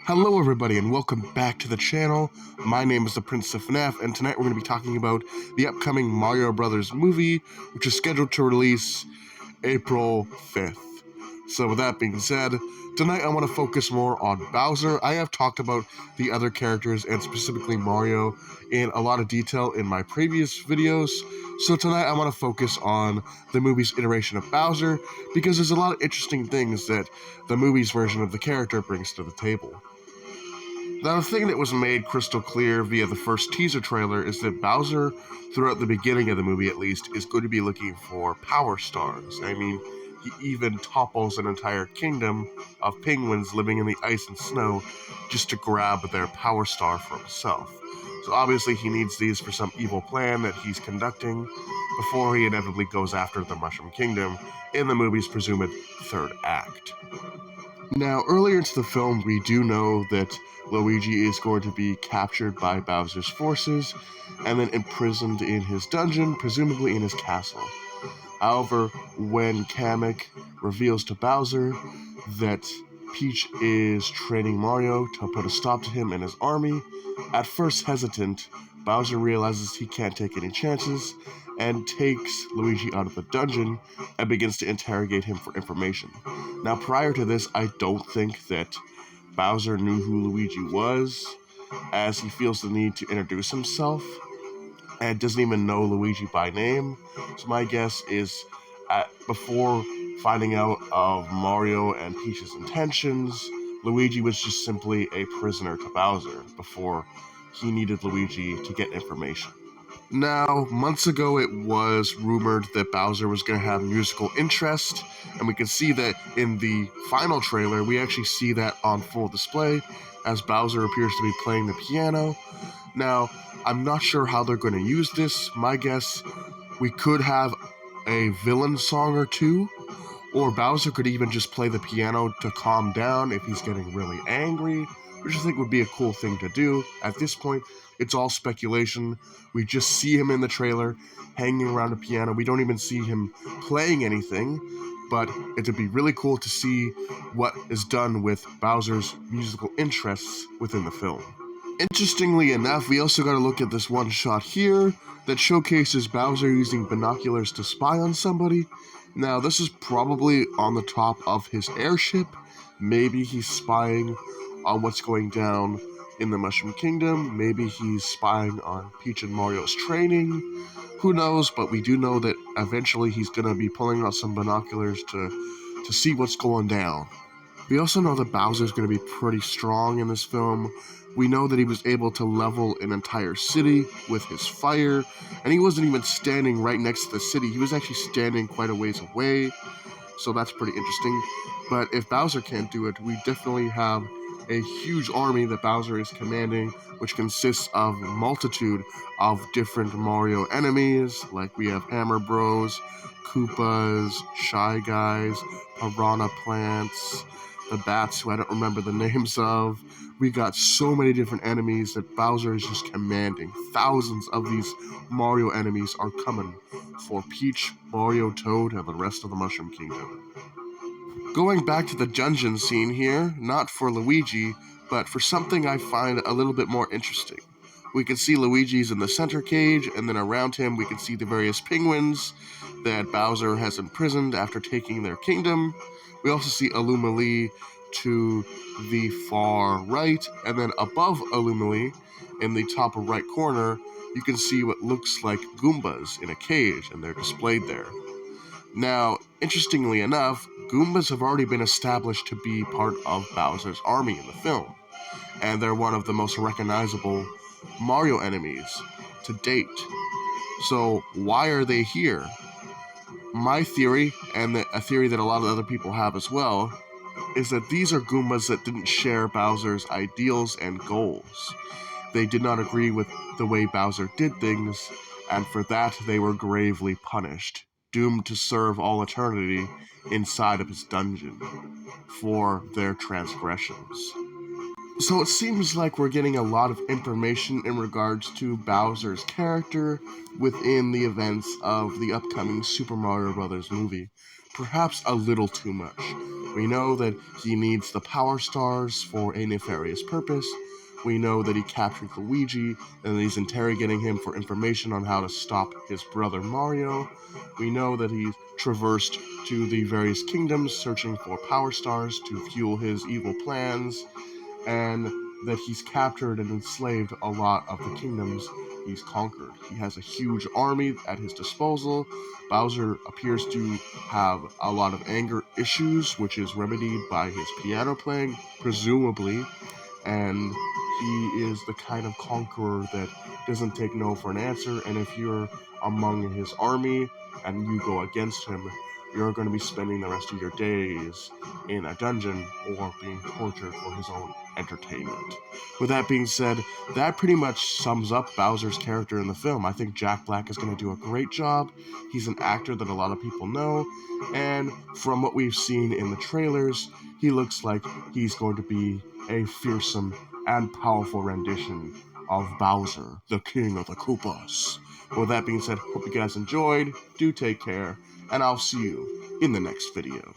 Hello everybody and welcome back to the channel. My name is the Prince of FNAF, and tonight we're going to be talking about the upcoming Mario Brothers movie, which is scheduled to release April 5th. So with that being said, tonight I want to focus more on Bowser. I have talked about the other characters and specifically Mario in a lot of detail in my previous videos. So tonight I want to focus on the movie's iteration of Bowser because there's a lot of interesting things that the movie's version of the character brings to the table. Now, the thing that was made crystal clear via the first teaser trailer is that Bowser, throughout the beginning of the movie at least, is going to be looking for power stars. I mean, he even topples an entire kingdom of penguins living in the ice and snow just to grab their power star for himself. So obviously he needs these for some evil plan that he's conducting before he inevitably goes after the Mushroom Kingdom in the movie's presumed third act. Now, earlier into the film, we do know that Luigi is going to be captured by Bowser's forces and then imprisoned in his dungeon, presumably in his castle. However, when Kamek reveals to Bowser that Peach is training Mario to put a stop to him and his army, at first hesitant, Bowser realizes he can't take any chances and takes Luigi out of the dungeon and begins to interrogate him for information. Now, prior to this, I don't think that Bowser knew who Luigi was, as he feels the need to introduce himself and doesn't even know Luigi by name. So my guess is before finding out of Mario and Peach's intentions, Luigi was just simply a prisoner to Bowser before he needed Luigi to get information. Now, months ago it was rumored that Bowser was going to have musical interest, and we can see that in the final trailer. We actually see that on full display as Bowser appears to be playing the piano. Now, I'm not sure how they're going to use this. My guess, we could have a villain song or two, or Bowser could even just play the piano to calm down if he's getting really angry, which I think would be a cool thing to do. At this point, it's all speculation. We just see him in the trailer hanging around a piano. We don't even see him playing anything, but it would be really cool to see what is done with Bowser's musical interests within the film. Interestingly enough, we also got to look at this one shot here that showcases Bowser using binoculars to spy on somebody. Now, this is probably on the top of his airship. Maybe he's spying on what's going down in the Mushroom Kingdom. Maybe he's spying on Peach and Mario's training. Who knows, but we do know that eventually he's going to be pulling out some binoculars to see what's going down. We also know that Bowser's going to be pretty strong in this film. We know that he was able to level an entire city with his fire, and he wasn't even standing right next to the city. He was actually standing quite a ways away, so that's pretty interesting. But if Bowser can't do it, we definitely have a huge army that Bowser is commanding, which consists of a multitude of different Mario enemies, like we have Hammer Bros, Koopas, Shy Guys, Piranha Plants, the bats who I don't remember the names of. We got so many different enemies that Bowser is just commanding. Thousands of these Mario enemies are coming for Peach, Mario, Toad, and the rest of the Mushroom Kingdom. Going back to the dungeon scene here, not for Luigi, but for something I find a little bit more interesting. We can see Luigi's in the center cage, and then around him we can see the various penguins that Bowser has imprisoned after taking their kingdom. We also see Illumali to the far right, and then above Illumali, in the top right corner, you can see what looks like Goombas in a cage, and they're displayed there. Now, interestingly enough, Goombas have already been established to be part of Bowser's army in the film, and they're one of the most recognizable Mario enemies to date. So why are they here? My theory, and a theory that a lot of other people have as well, is that these are Goombas that didn't share Bowser's ideals and goals. They did not agree with the way Bowser did things, and for that they were gravely punished, doomed to serve all eternity inside of his dungeon for their transgressions. So it seems like we're getting a lot of information in regards to Bowser's character within the events of the upcoming Super Mario Bros. Movie. Perhaps a little too much. We know that he needs the Power Stars for a nefarious purpose. We know that he captured Luigi and that he's interrogating him for information on how to stop his brother Mario. We know that he's traversed to the various kingdoms searching for Power Stars to fuel his evil plans, and that he's captured and enslaved a lot of the kingdoms he's conquered. He has a huge army at his disposal. Bowser appears to have a lot of anger issues, which is remedied by his piano playing, presumably, and he is the kind of conqueror that doesn't take no for an answer, and if you're among his army and you go against him, you're going to be spending the rest of your days in a dungeon or being tortured for his own entertainment. With that being said, that pretty much sums up Bowser's character in the film. I think Jack Black is going to do a great job. He's an actor that a lot of people know, and from what we've seen in the trailers, he looks like he's going to be a fearsome and powerful rendition of Bowser, the King of the Koopas. With that being said, hope you guys enjoyed, do take care, and I'll see you in the next video.